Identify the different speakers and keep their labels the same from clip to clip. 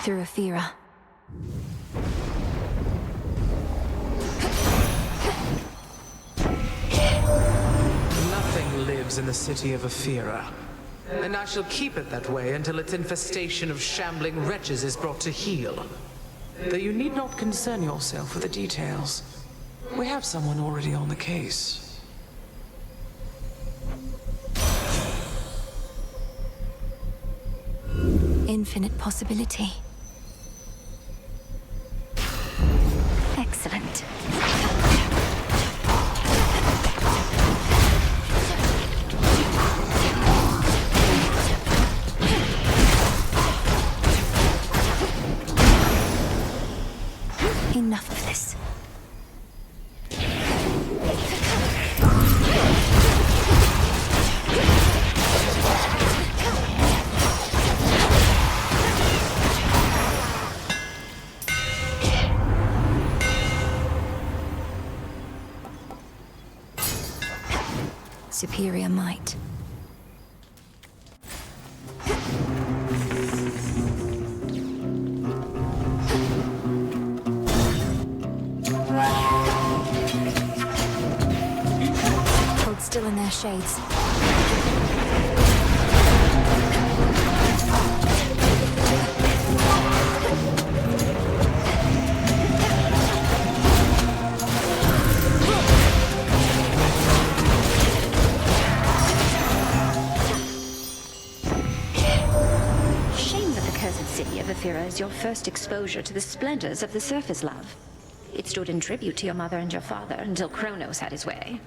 Speaker 1: through Aphira.
Speaker 2: Nothing lives in the city of Aphira. And I shall keep it that way until its infestation of shambling wretches is brought to heel. Though you need not concern yourself with the details. We have someone already on the case.
Speaker 1: Infinite possibility. Excellent. Enough of this. Superior might. Hold still in their shades.
Speaker 3: City of Aphira is your first exposure to the splendors of the surface love. It stood in tribute to your mother and your father until Kronos had his way.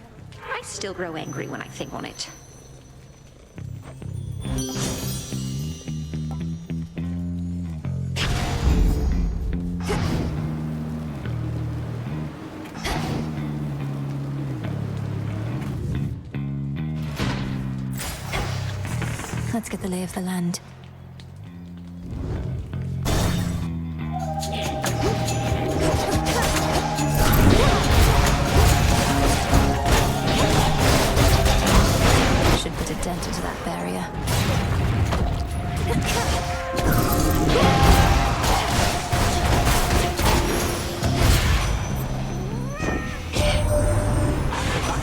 Speaker 3: I still grow angry when I think on it.
Speaker 1: Let's get the lay of the land. Should put a dent into that barrier.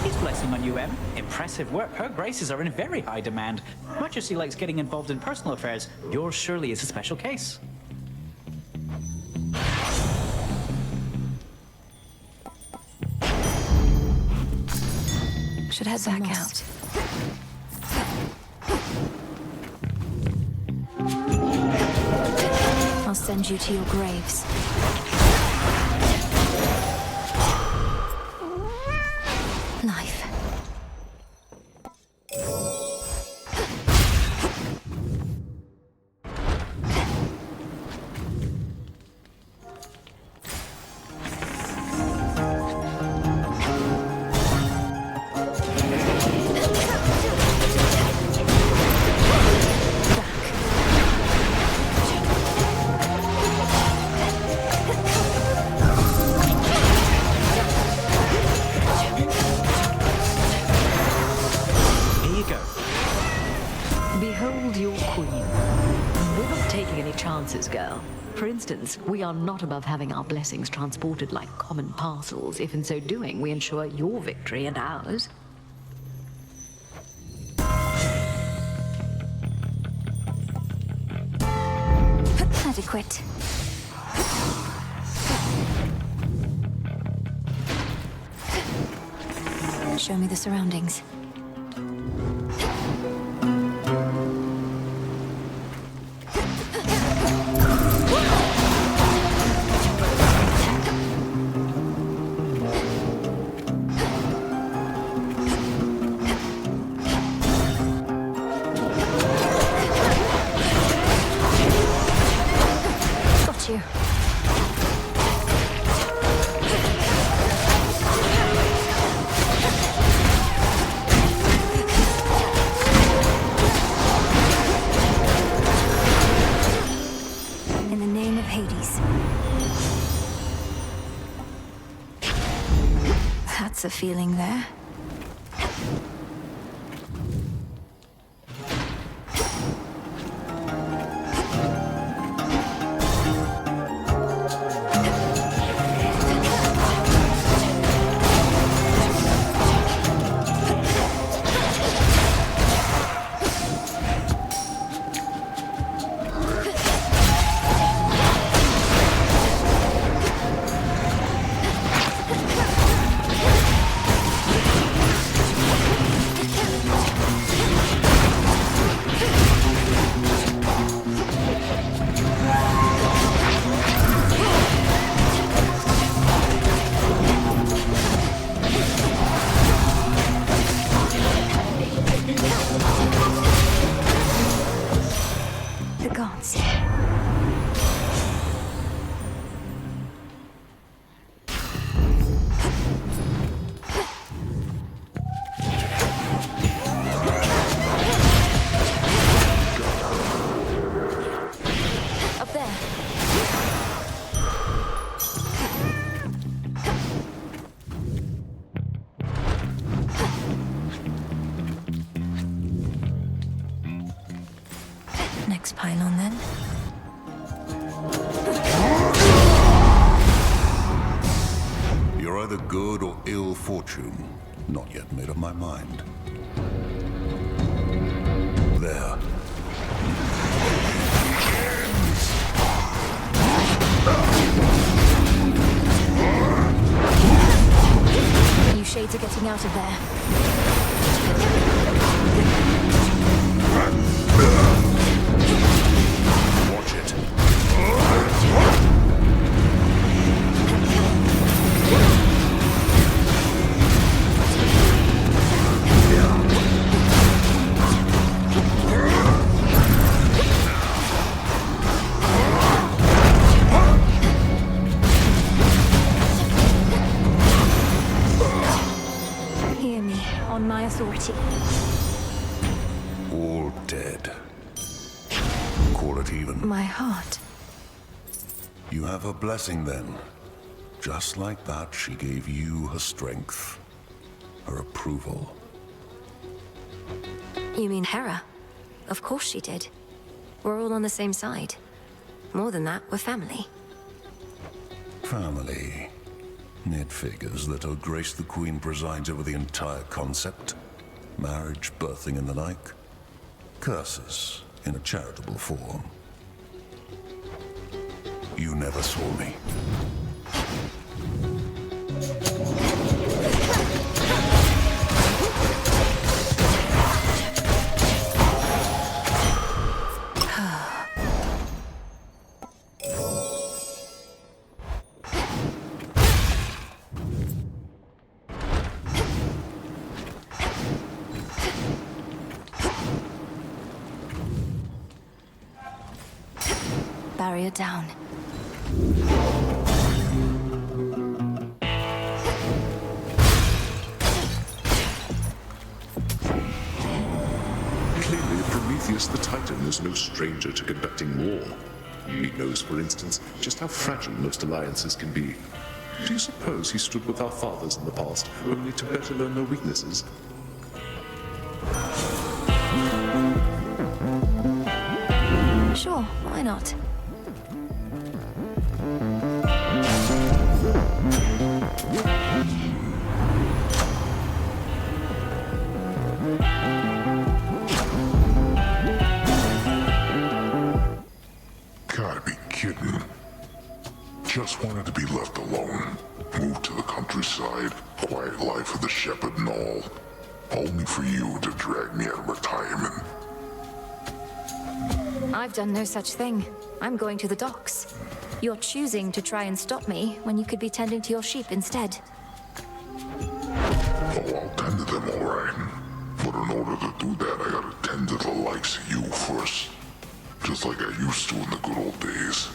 Speaker 4: His blessing on you, Em. Impressive work. Her graces are in very high demand. Much as she likes getting involved in personal affairs, yours surely is a special case.
Speaker 1: Should head back out. I'll send you to your graves. Life.
Speaker 5: Girl. For instance, we are not above having our blessings transported like common parcels, if in so doing we ensure your victory and ours.
Speaker 1: Adequate. Show me the surroundings. That's a feeling there.
Speaker 6: good or ill fortune. Not yet made up my mind. There.
Speaker 1: You shades are getting out of there.
Speaker 6: Watch it.
Speaker 1: Hear me, on my authority.
Speaker 6: All dead. Call it even.
Speaker 1: My heart.
Speaker 6: You have her blessing then. Just like that, she gave you her strength. Her approval.
Speaker 1: You mean Hera? Of course she did. We're all on the same side. More than that, we're family.
Speaker 6: Family. It figures that Her Grace the Queen presides over the entire concept. Marriage, birthing, and the like. Curses, in a charitable form. You never saw me.
Speaker 1: Barrier down.
Speaker 7: Clearly, Prometheus the Titan is no stranger to conducting war. He knows, for instance, just how fragile most alliances can be. Do you suppose he stood with our fathers in the past, only to better learn their weaknesses?
Speaker 1: Sure, why not?
Speaker 8: Gotta be kidding. Just wanted to be left alone. Moved to the countryside, quiet life of the shepherd and all. Only for you to drag me out of retirement.
Speaker 1: I've done no such thing. I'm going to the docks. You're choosing to try and stop me when you could be tending to your sheep instead.
Speaker 8: Oh, I'll tend to them all right. But in order to do that, I gotta tend to the likes of you first. Just like I used to in the good old days.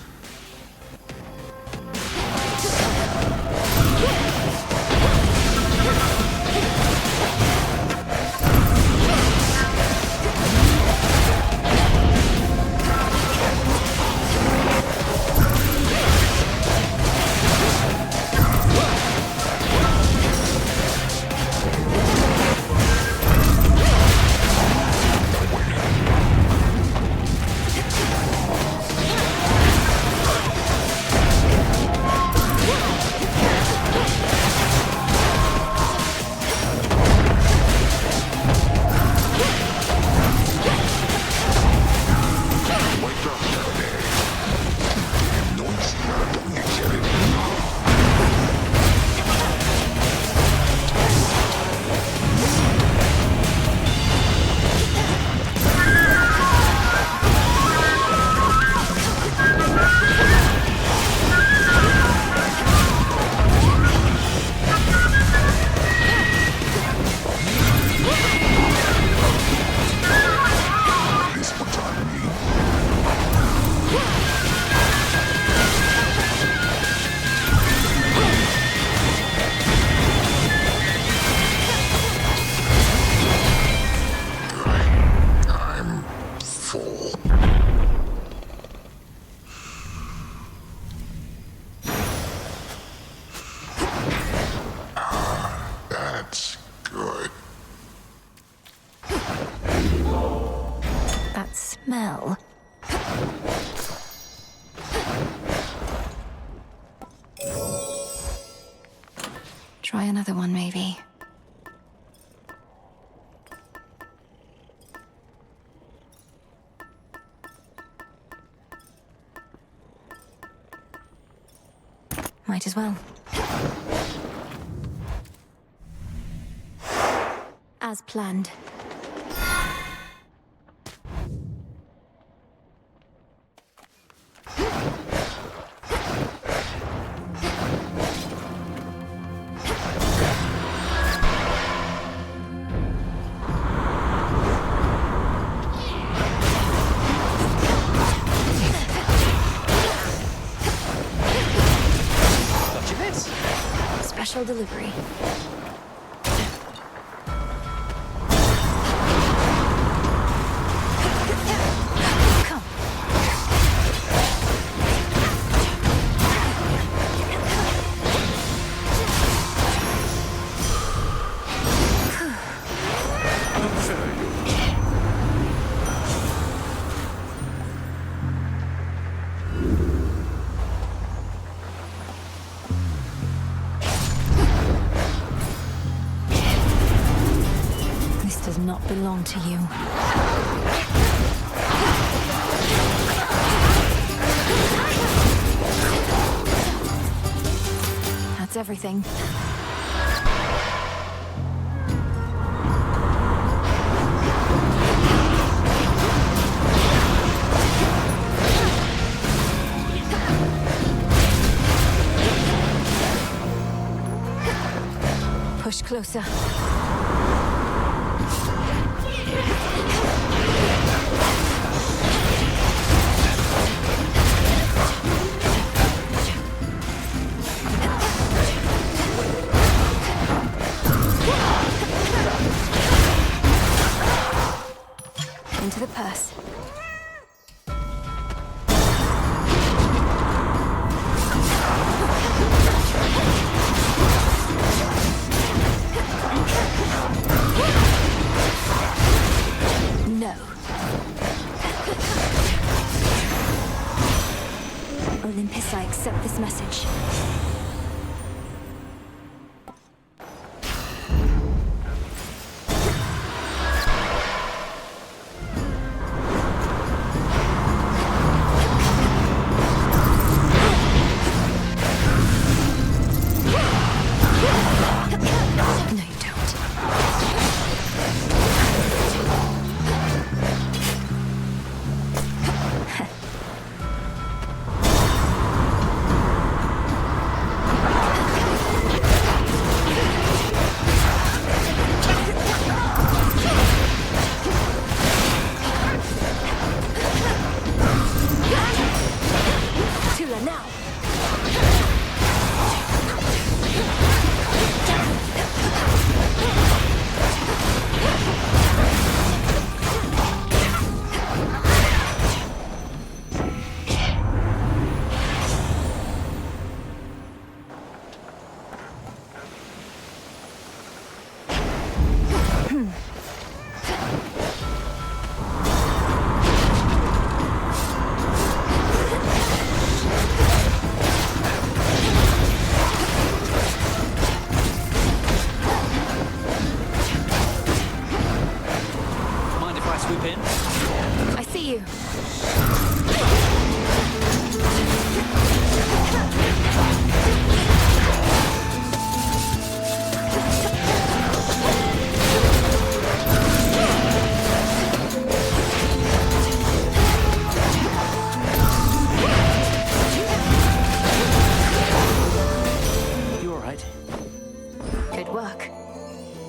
Speaker 1: Try another one, maybe. Might as well. As planned. Special delivery. Come. Does not belong to you. That's everything. Push closer. Into the purse. No. Olympus, I accept this message. I see you.
Speaker 4: You all right?
Speaker 1: Good work.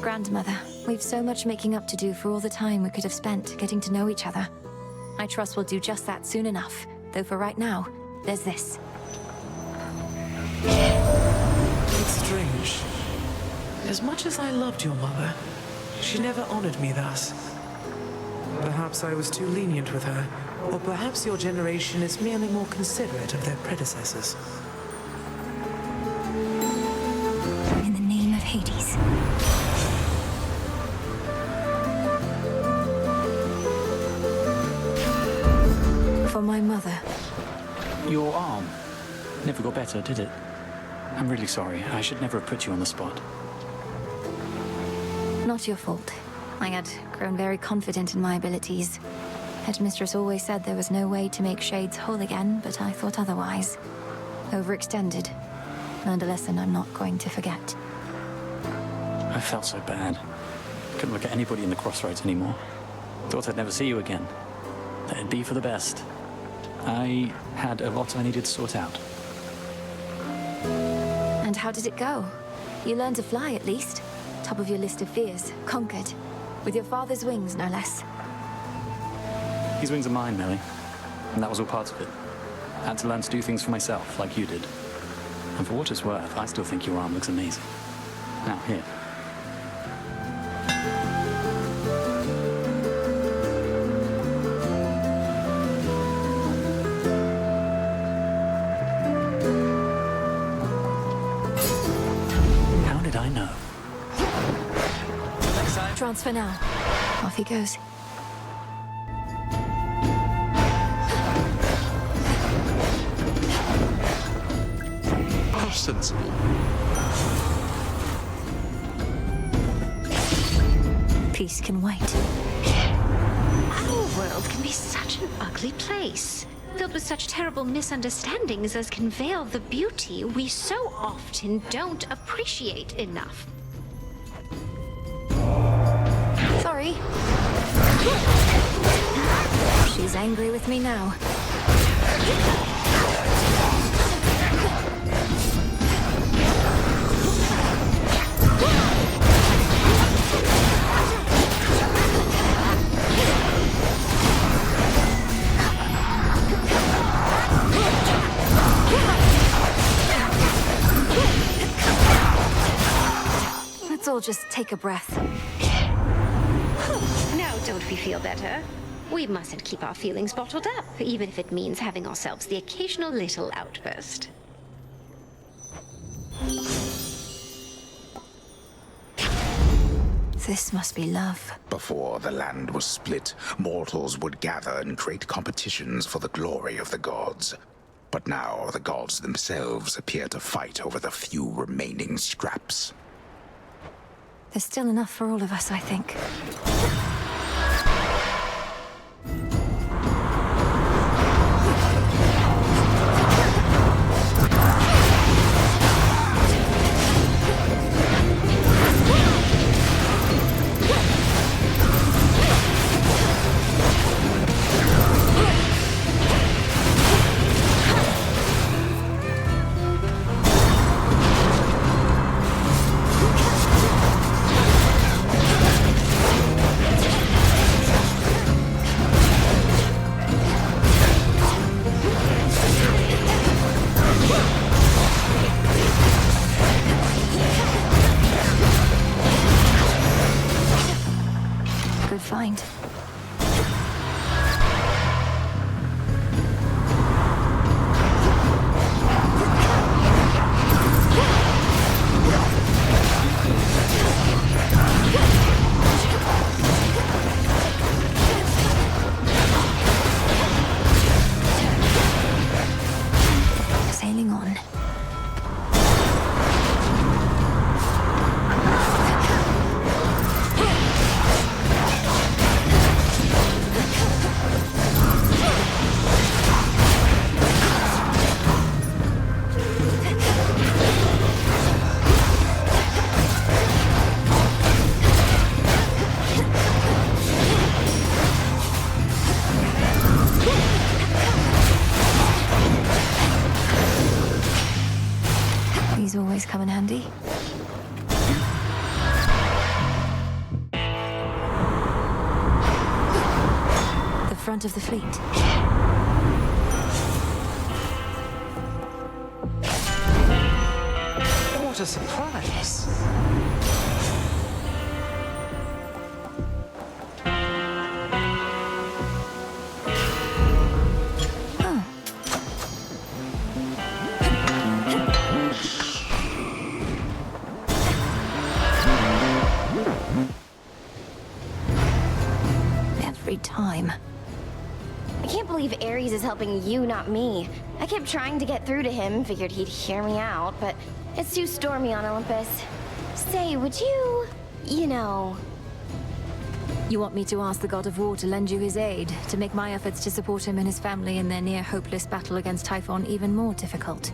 Speaker 1: Grandmother, we've so much making up to do for all the time we could have spent getting to know each other. I trust we'll do just that soon enough, though for right now, there's this.
Speaker 2: It's strange. As much as I loved your mother, she never honored me thus. Perhaps I was too lenient with her, or perhaps your generation is merely more considerate of their predecessors.
Speaker 1: In the name of Hades. For my mother.
Speaker 4: Your arm never got better, did it? I'm really sorry. I should never have put you on the spot.
Speaker 1: Not your fault. I had grown very confident in my abilities. Headmistress always said there was no way to make Shades whole again, but I thought otherwise. Overextended. Learned a lesson I'm not going to forget.
Speaker 4: I felt so bad. Couldn't look at anybody in the crossroads anymore. Thought I'd never see you again. That it'd be for the best. I had a lot I needed to sort out.
Speaker 1: And how did it go? You learned to fly, at least. Top of your list of fears. Conquered. With your father's wings, no less.
Speaker 4: These wings are mine, Millie. And that was all part of it. I had to learn to do things for myself, like you did. And for what it's worth, I still think your arm looks amazing. Now, here. How did I know?
Speaker 1: Transfer now. Off he goes.
Speaker 7: How sensible.
Speaker 1: Peace can wait.
Speaker 3: Our world can be such an ugly place, filled with such terrible misunderstandings as can veil the beauty we so often don't appreciate enough.
Speaker 1: Sorry. She's angry with me now. Let's all just take a breath.
Speaker 3: Now, don't we feel better? We mustn't keep our feelings bottled up, even if it means having ourselves the occasional little outburst.
Speaker 1: This must be love.
Speaker 9: Before the land was split, mortals would gather in great competitions for the glory of the gods. But now the gods themselves appear to fight over the few remaining scraps.
Speaker 1: There's still enough for all of us, I think. Good find. Sailing on. These always come in handy. The front of the fleet.
Speaker 2: What a surprise.
Speaker 1: Every time. I can't
Speaker 10: believe Ares is helping you, not me. I kept trying to get through to him, figured he'd hear me out, but it's too stormy on Olympus. Say, would you... you know...
Speaker 1: You want me to ask the God of War to lend you his aid, to make my efforts to support him and his family in their near-hopeless battle against Typhon even more difficult?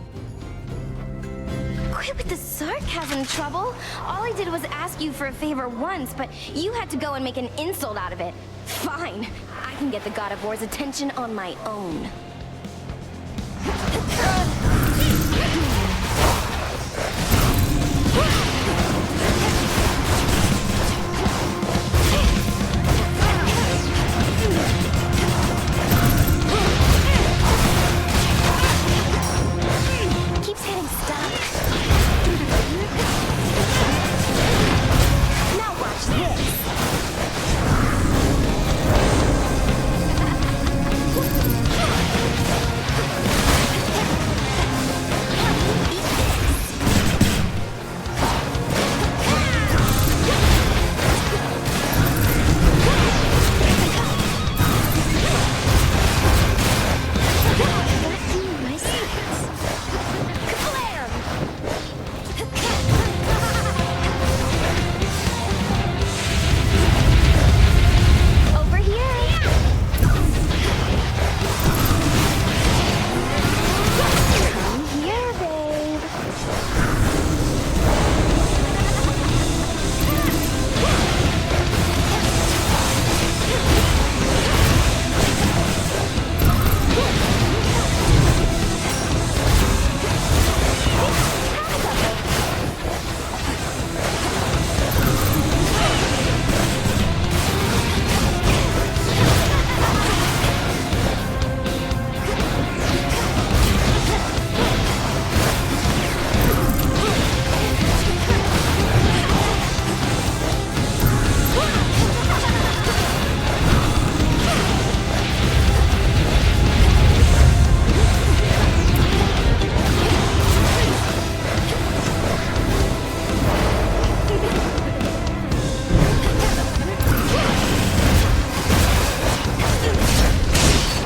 Speaker 10: Quit with the sarcasm, Trouble. All I did was ask you for a favor once, but you had to go and make an insult out of it. Fine. I can get the God of War's attention on my own.
Speaker 1: Keeps getting stuck.
Speaker 10: Now watch this. Over here. Come here, babe.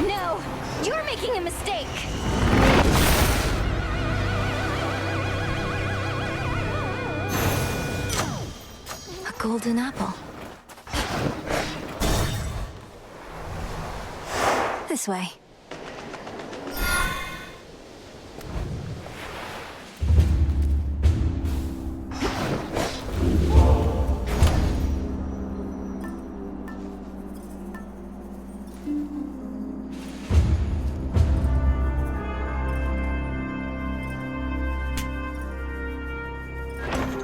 Speaker 10: No, you're making a mistake.
Speaker 1: A golden apple. This way.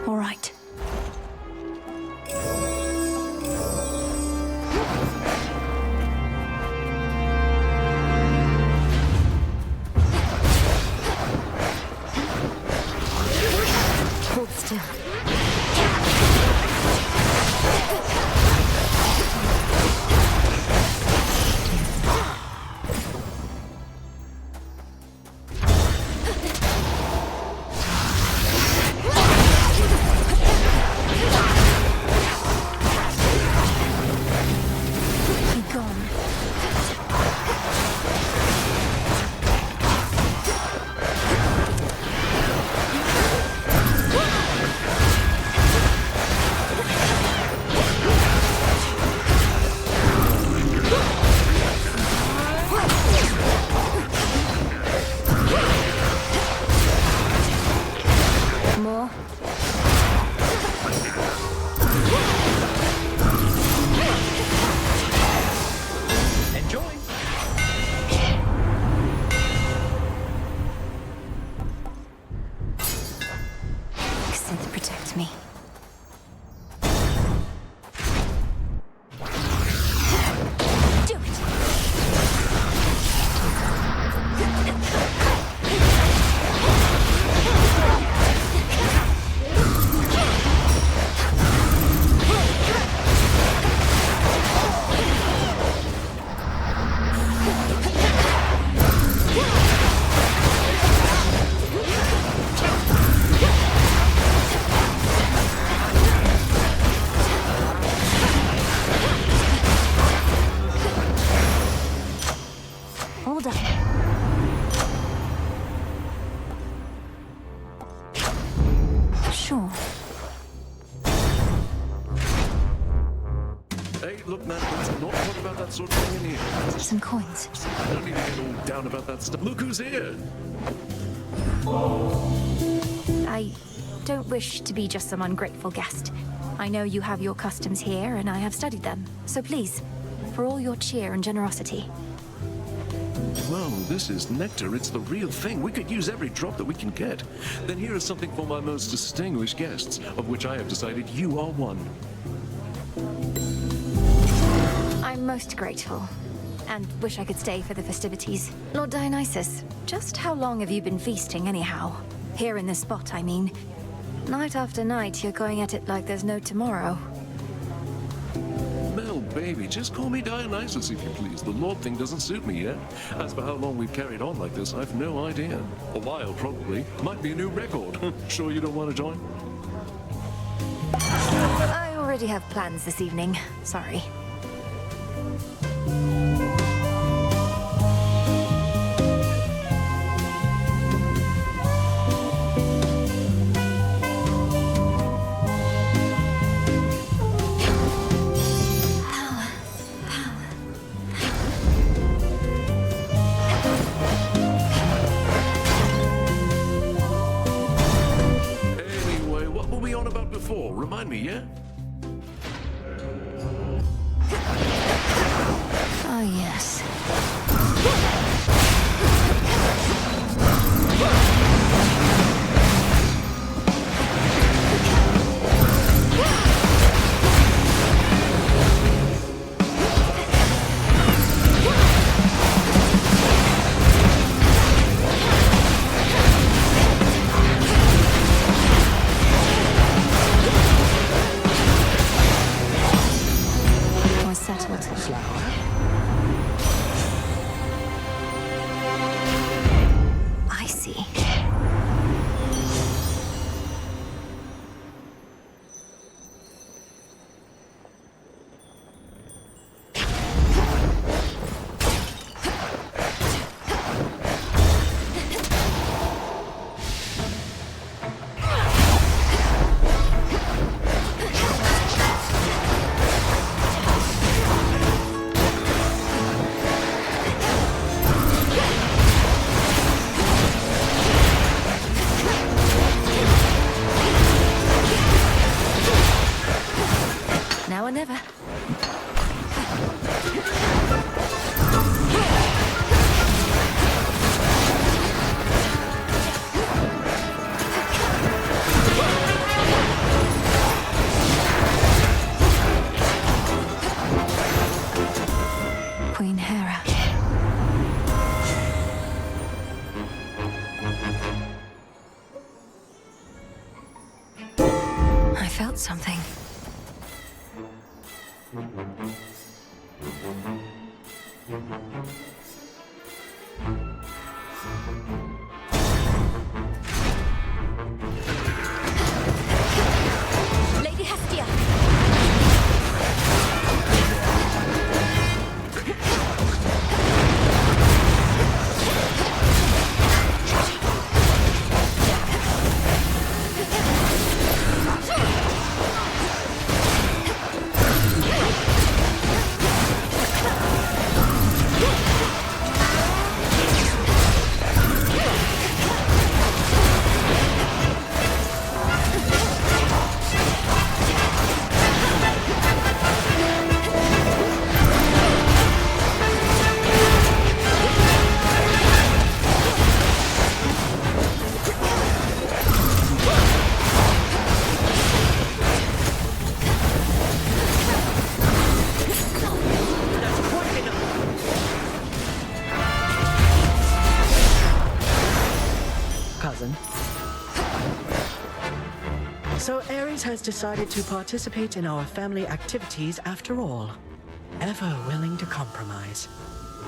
Speaker 1: All right. Hold still. Be gone. More.
Speaker 4: Enjoy!
Speaker 1: Synth, protect me. Do it!
Speaker 7: Hey, look, man, let's not talk about that sort of thing in here.
Speaker 1: Some coins.
Speaker 7: I don't need to get all down about that stuff. Look who's here!
Speaker 1: I don't wish to be just some ungrateful guest. I know you have your customs here, and I have studied them. So please, for all your cheer and generosity.
Speaker 7: Whoa, this is nectar. It's the real thing. We could use every drop that we can get. Then here is something for my most distinguished guests, of which I have decided you are one.
Speaker 1: I'm most grateful, and wish I could stay for the festivities. Lord Dionysus, just how long have you been feasting anyhow? Here in this spot, I mean. Night after night, you're going at it like there's no tomorrow.
Speaker 7: Mel, baby, just call me Dionysus if you please. The Lord thing doesn't suit me yet. As for how long we've carried on like this, I've no idea. A while, probably. Might be a new record. Sure you don't want to join?
Speaker 1: I already have plans this evening. Sorry.
Speaker 7: Anyway, what were we on about before? Remind me, yeah?
Speaker 1: Oh, yes. We're settled. I see. Now or never. Queen Hera. I felt something. Lady Hestia!
Speaker 11: Cousin. So Ares has decided to participate in our family activities after all. Ever willing to compromise.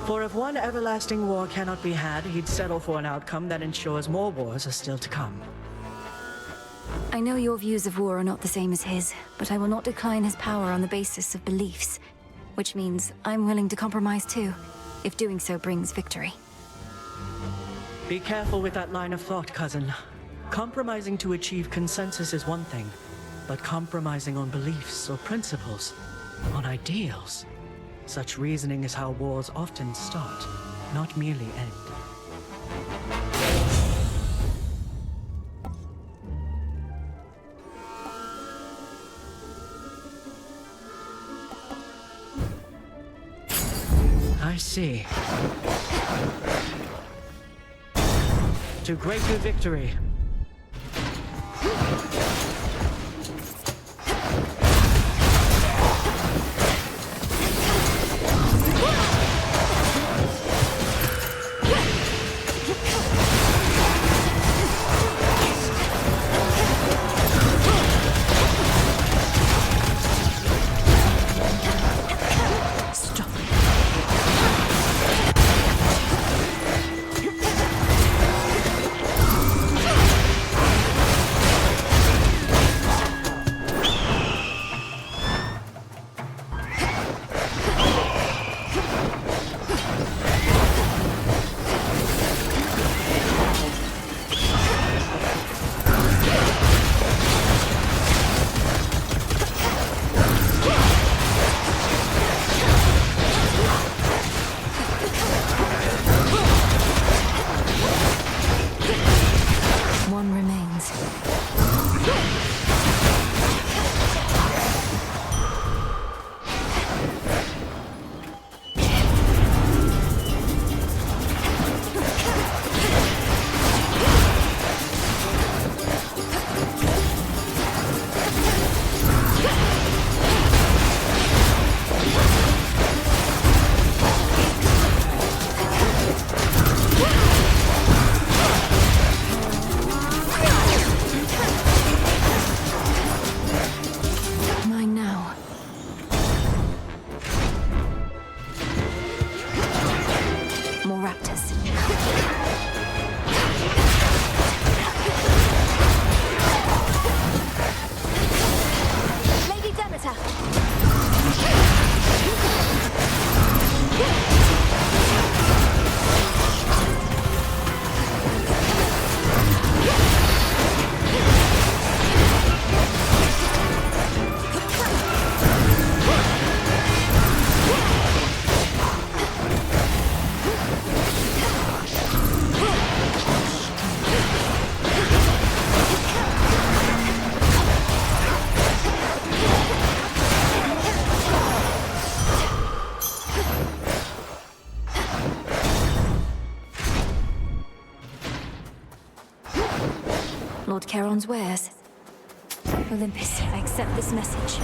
Speaker 11: For if one everlasting war cannot be had, he'd settle for an outcome that ensures more wars are still to come.
Speaker 1: I know your views of war are not the same as his, but I will not decline his power on the basis of beliefs. Which means I'm willing to compromise too, if doing so brings victory.
Speaker 11: Be careful with that line of thought, cousin. Compromising to achieve consensus is one thing, but compromising on beliefs or principles, On ideals. Such reasoning is how wars often start, not merely end. I see. To greater victory.
Speaker 1: One remains. Mine now. More raptors. Lady Demeter! Lord Charon's wares. Olympus, I accept this message.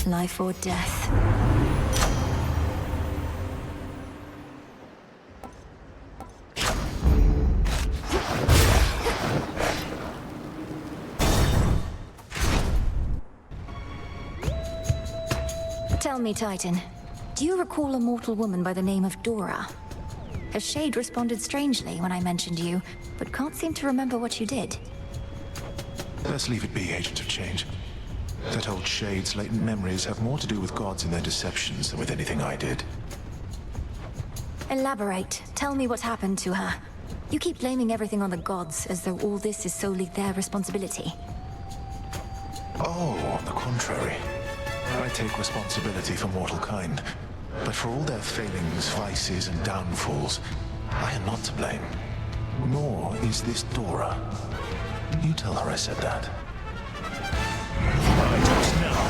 Speaker 1: Life or death. Tell me, Titan, do you recall a mortal woman by the name of Dora? Her shade responded strangely when I mentioned you, but can't seem to remember what you did.
Speaker 12: Let's leave it be, Agent of Change. That old shade's latent memories have more to do with gods and their deceptions than with anything I did.
Speaker 1: Elaborate. Tell me what happened to her. You keep blaming everything on the gods, as though all this is solely their responsibility.
Speaker 12: Oh, on the contrary. I take responsibility for mortal kind. But for all their failings, vices, and downfalls, I am not to blame. Nor is this Dora. You tell her I said that. I don't know.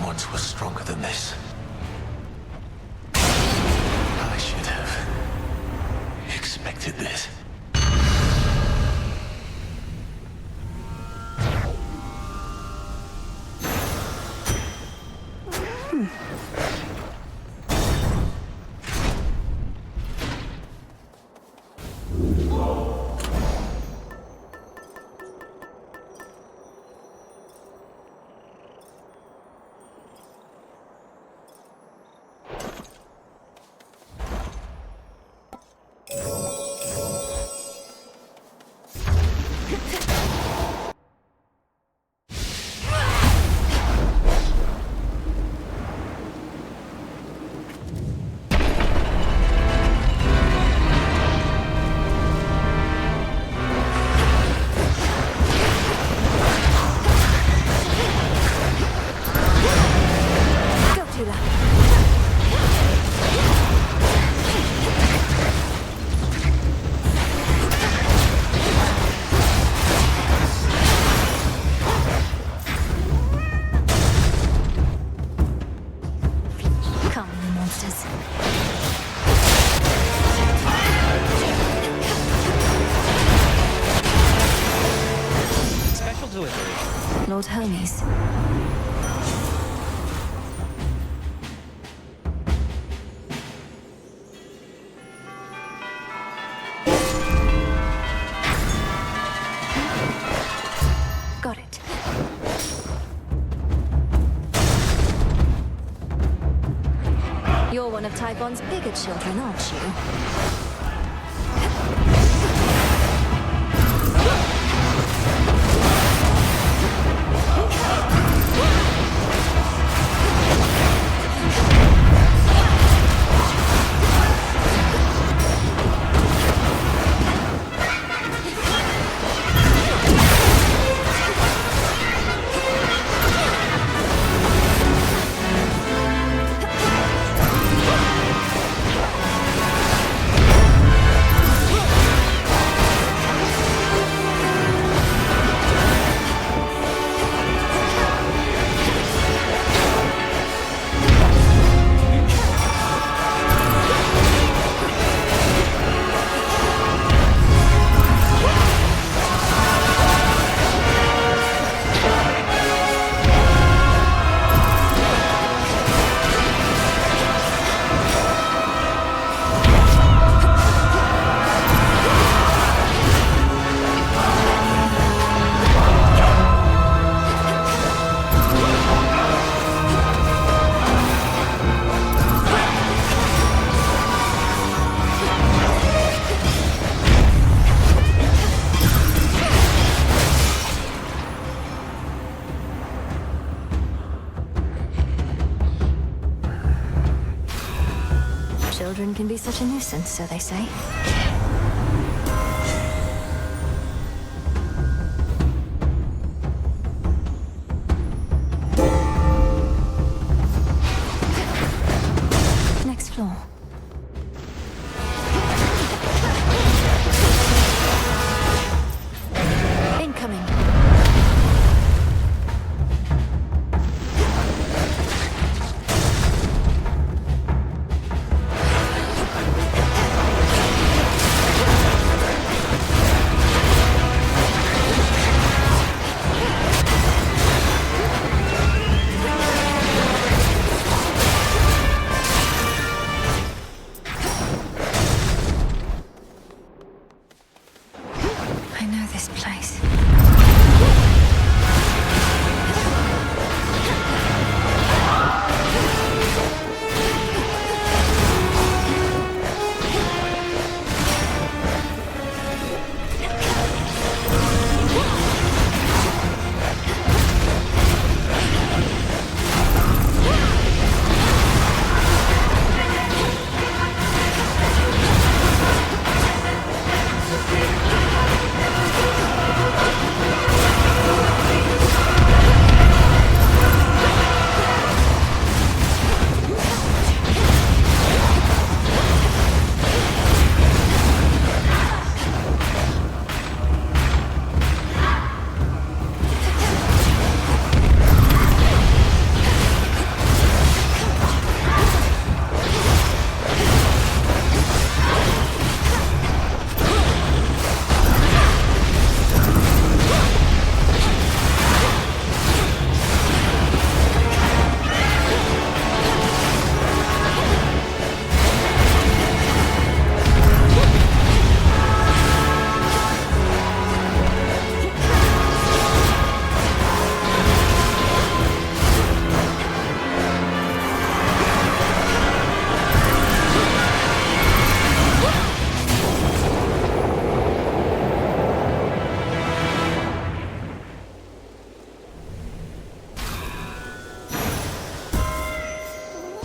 Speaker 12: once was stronger than this. I should have expected this.
Speaker 1: Lord Hermes. Got it. You're one of Typhon's bigger children, aren't you? Children can be such a nuisance, so they say. Next floor. Incoming.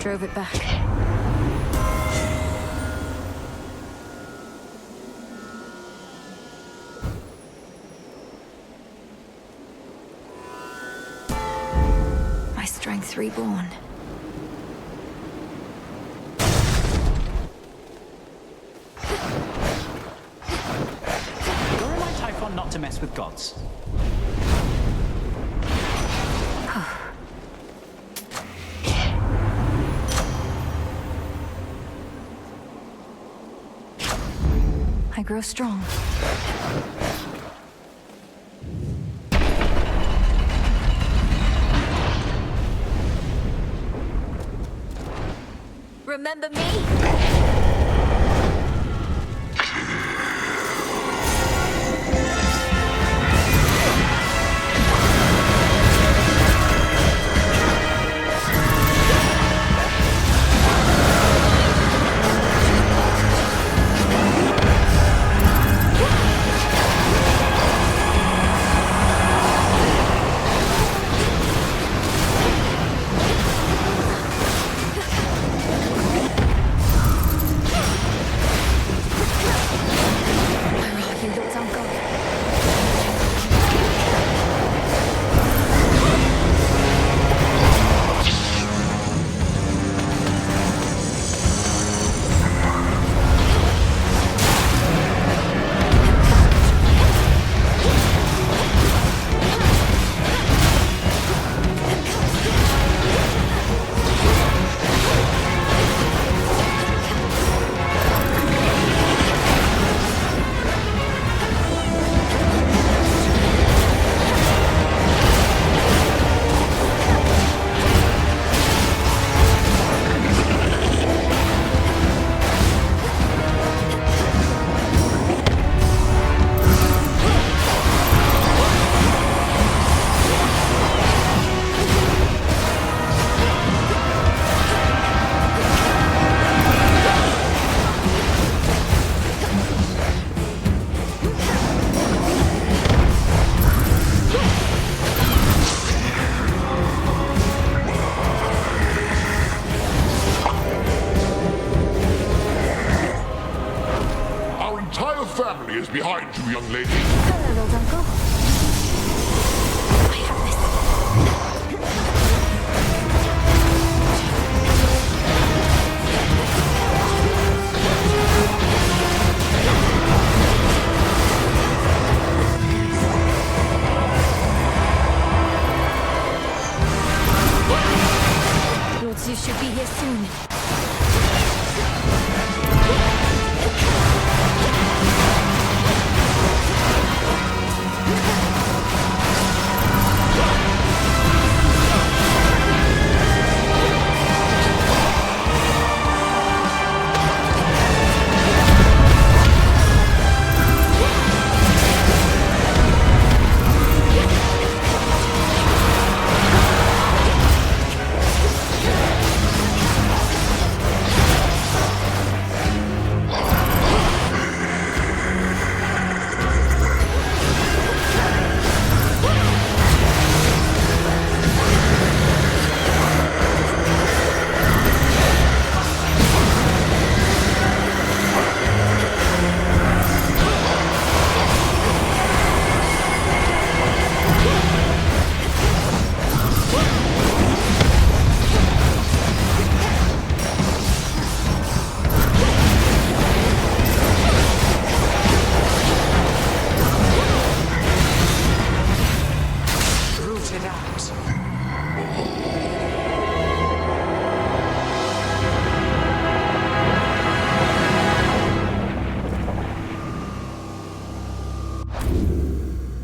Speaker 1: drove it back. My strength reborn.
Speaker 4: You're remind Typhon not to mess with gods.
Speaker 1: I grow strong. Remember me?
Speaker 8: Family is behind you, young lady.
Speaker 1: Hello, old uncle. I have this. Lord Zeus should be here soon.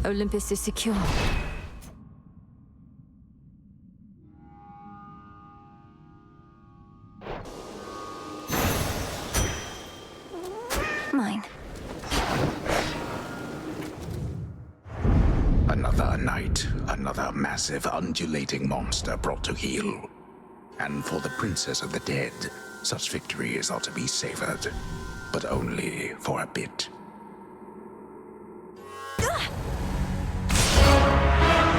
Speaker 1: Olympus is secure. Mine.
Speaker 9: Another night, another massive undulating monster brought to heel. And for the Princess of the Dead, such victories are to be savored, but only for a bit.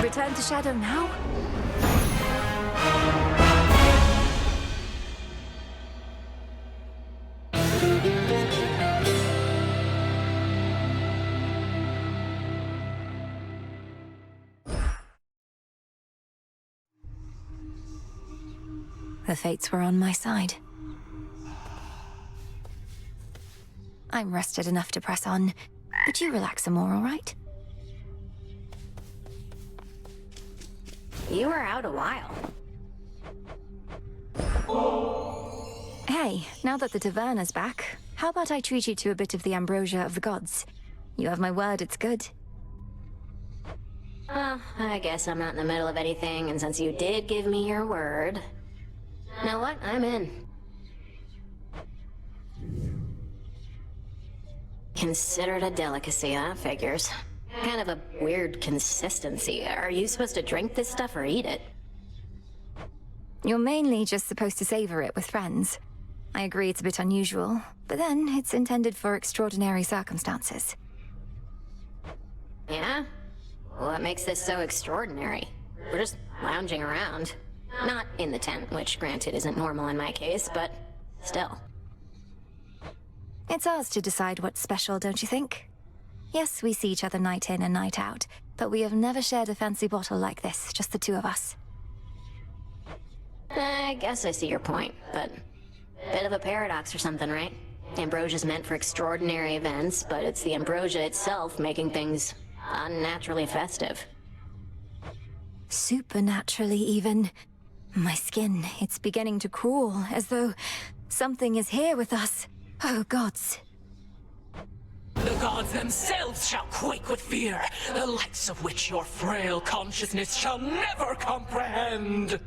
Speaker 1: Return to Shadow now? The fates were on my side. I'm rested enough to press on, but you relax some more, all right?
Speaker 3: You were out a while.
Speaker 1: Hey, now that the taverna's back, how about I treat you to a bit of the ambrosia of the gods? You have my word, it's good.
Speaker 3: Well, I guess I'm not in the middle of anything, and since you did give me your word... You know what? I'm in. Considered a delicacy, that figures. Kind of a weird consistency. Are you supposed to drink this stuff or eat it?
Speaker 1: You're mainly just supposed to savor it with friends. I agree it's a bit unusual, but then it's intended for extraordinary circumstances.
Speaker 3: Yeah? What makes this so extraordinary? We're just lounging around. Not in the tent, which granted isn't normal in my case, but still.
Speaker 1: It's ours to decide what's special, don't you think? Yes, we see each other night in and night out, but we have never shared a fancy bottle like this, just the two of us.
Speaker 3: I guess I see your point, but... Bit of a paradox or something, right? Ambrosia's meant for extraordinary events, but it's the ambrosia itself making things unnaturally festive.
Speaker 1: Supernaturally, even. My skin, it's beginning to crawl, as though something is here with us. Oh, gods.
Speaker 2: The gods themselves shall quake with fear, the likes of which your frail consciousness shall never comprehend!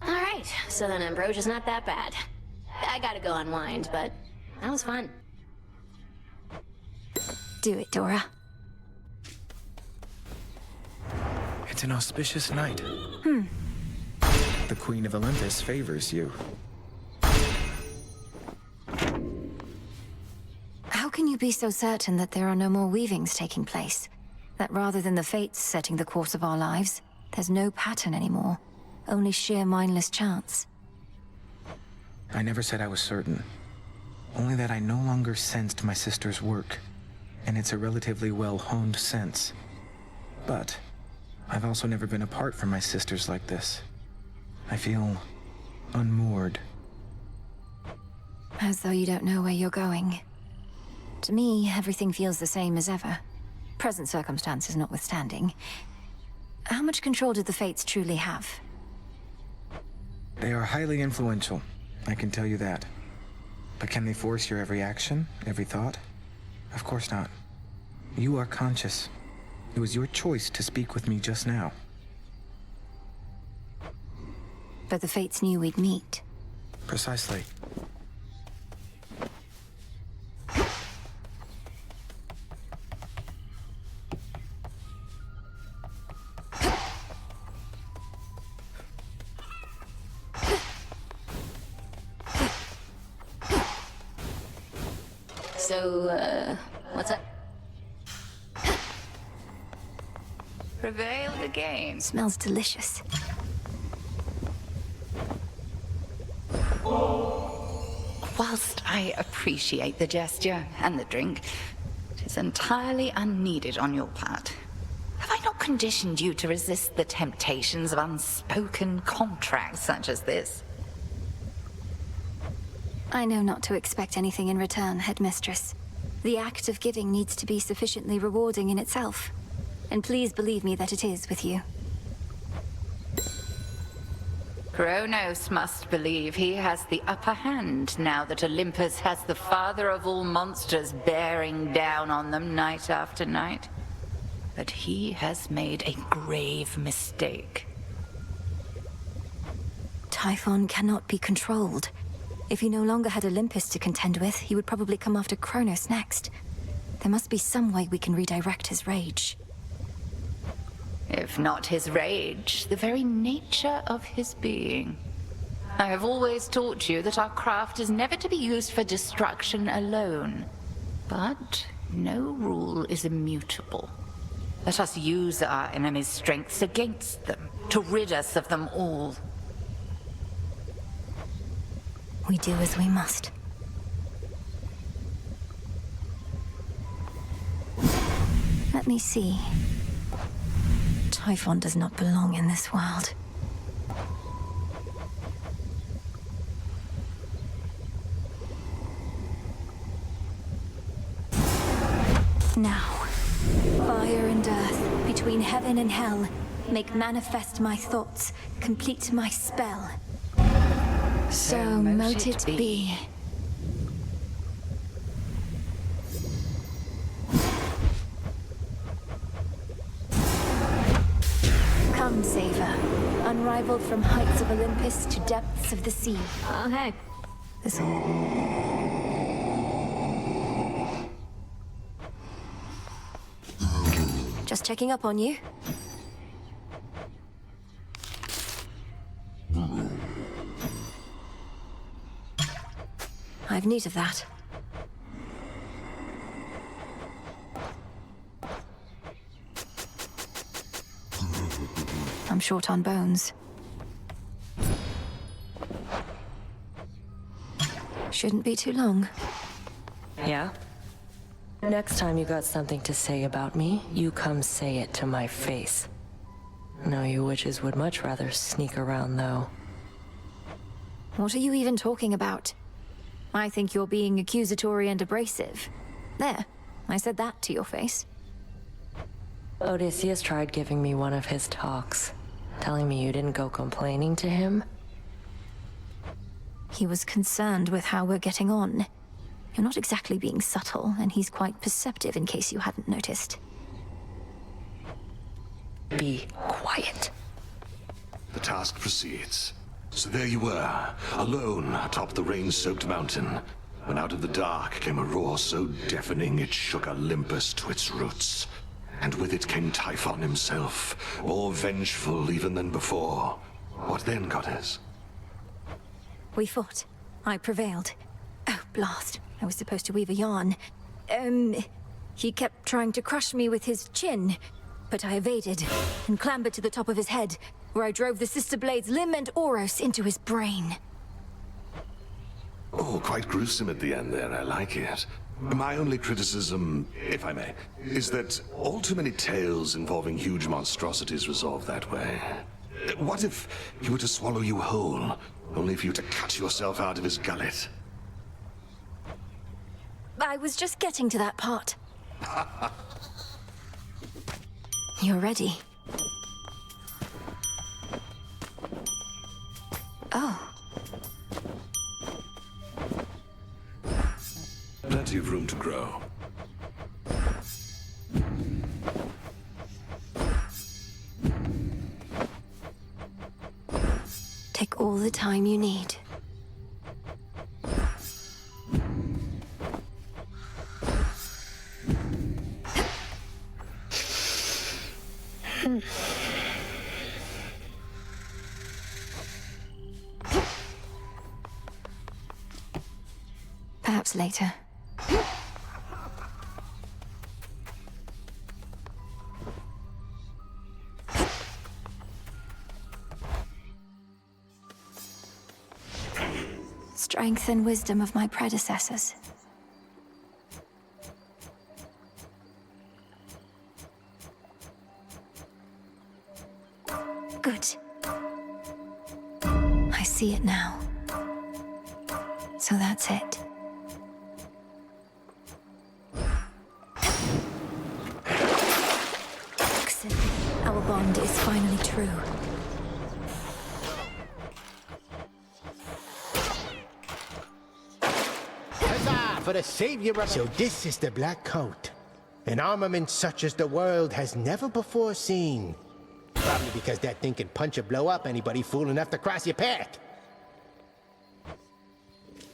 Speaker 3: Alright, so then ambrosia's not that bad. I gotta go unwind, but that was fun.
Speaker 1: Do it, Dora.
Speaker 13: It's an auspicious night. The Queen of Olympus favors you.
Speaker 1: How can you be so certain that there are no more weavings taking place? That rather than the fates setting the course of our lives, there's no pattern anymore, only sheer mindless chance?
Speaker 13: I never said I was certain. Only that I no longer sensed my sister's work, and it's a relatively well-honed sense. But I've also never been apart from my sisters like this. I feel unmoored.
Speaker 1: As though you don't know where you're going. To me, everything feels the same as ever. Present circumstances notwithstanding. How much control do the fates truly have?
Speaker 13: They are highly influential, I can tell you that. But can they force your every action, every thought? Of course not. You are conscious. It was your choice to speak with me just now.
Speaker 1: But the fates knew we'd meet.
Speaker 13: Precisely.
Speaker 3: So, what's up?
Speaker 14: Prevail again.
Speaker 1: Smells delicious.
Speaker 14: Whilst I appreciate the gesture and the drink, it is entirely unneeded on your part. Have I not conditioned you to resist the temptations of unspoken contracts such as this?
Speaker 1: I know not to expect anything in return, Headmistress. The act of giving needs to be sufficiently rewarding in itself. And please believe me that it is with you.
Speaker 14: Kronos must believe he has the upper hand now that Olympus has the father of all monsters bearing down on them night after night. But he has made a grave mistake.
Speaker 1: Typhon cannot be controlled. If he no longer had Olympus to contend with, he would probably come after Kronos next. There must be some way we can redirect his rage.
Speaker 14: If not his rage, the very nature of his being. I have always taught you that our craft is never to be used for destruction alone. But no rule is immutable. Let us use our enemy's strengths against them, to rid us of them all.
Speaker 1: We do as we must. Let me see. Typhon does not belong in this world. Now, fire and earth, between heaven and hell, make manifest my thoughts, complete my spell. So mote it be. Come, Saver, unrivaled from heights of Olympus to depths of the sea.
Speaker 5: Oh, hey.
Speaker 1: This... Just checking up on you. I've need of that. I'm short on bones. Shouldn't be too long.
Speaker 15: Yeah? Next time you got something to say about me, you come say it to my face. No, you witches would much rather sneak around, though.
Speaker 1: What are you even talking about? I think you're being accusatory and abrasive. There, I said that to your face.
Speaker 15: Odysseus tried giving me one of his talks, telling me you didn't go complaining to him.
Speaker 1: He was concerned with how we're getting on. You're not exactly being subtle, and he's quite perceptive in case you hadn't noticed.
Speaker 15: Be quiet.
Speaker 16: The task proceeds. So there you were, alone atop the rain-soaked mountain, when out of the dark came a roar so deafening it shook Olympus to its roots. And with it came Typhon himself, more vengeful even than before. What then, goddess?
Speaker 1: We fought. I prevailed. Oh, blast. I was supposed to weave a yarn. He kept trying to crush me with his chin, but I evaded and clambered to the top of his head, where I drove the Sister Blades limb and Oros into his brain.
Speaker 16: Oh, quite gruesome at the end there, I like it. My only criticism, if I may, is that all too many tales involving huge monstrosities resolve that way. What if he were to swallow you whole, only for you to cut yourself out of his gullet?
Speaker 1: I was just getting to that part. You're ready. Oh.
Speaker 16: Plenty of room to grow.
Speaker 1: Take all the time you need. Perhaps later. Strength and wisdom of my predecessors. Good. I see it now. So that's it. Excellent. Our bond is finally true.
Speaker 17: Huzzah for the savior of... So this is the Black Coat. An armament such as the world has never before seen. Probably because that thing can punch or blow up anybody fool enough to cross your path.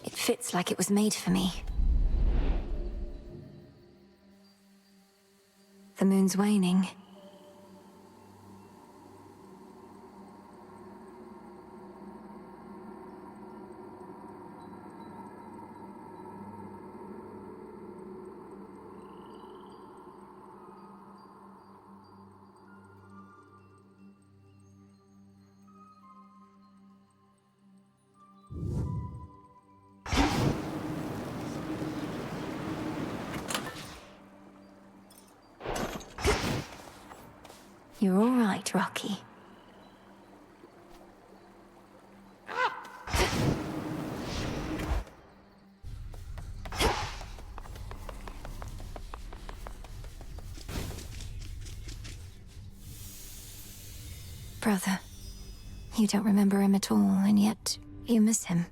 Speaker 1: It fits like it was made for me. The moon's waning. You're all right, Rocky. Brother, you don't remember him at all, and yet you miss him.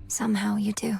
Speaker 1: Somehow you do.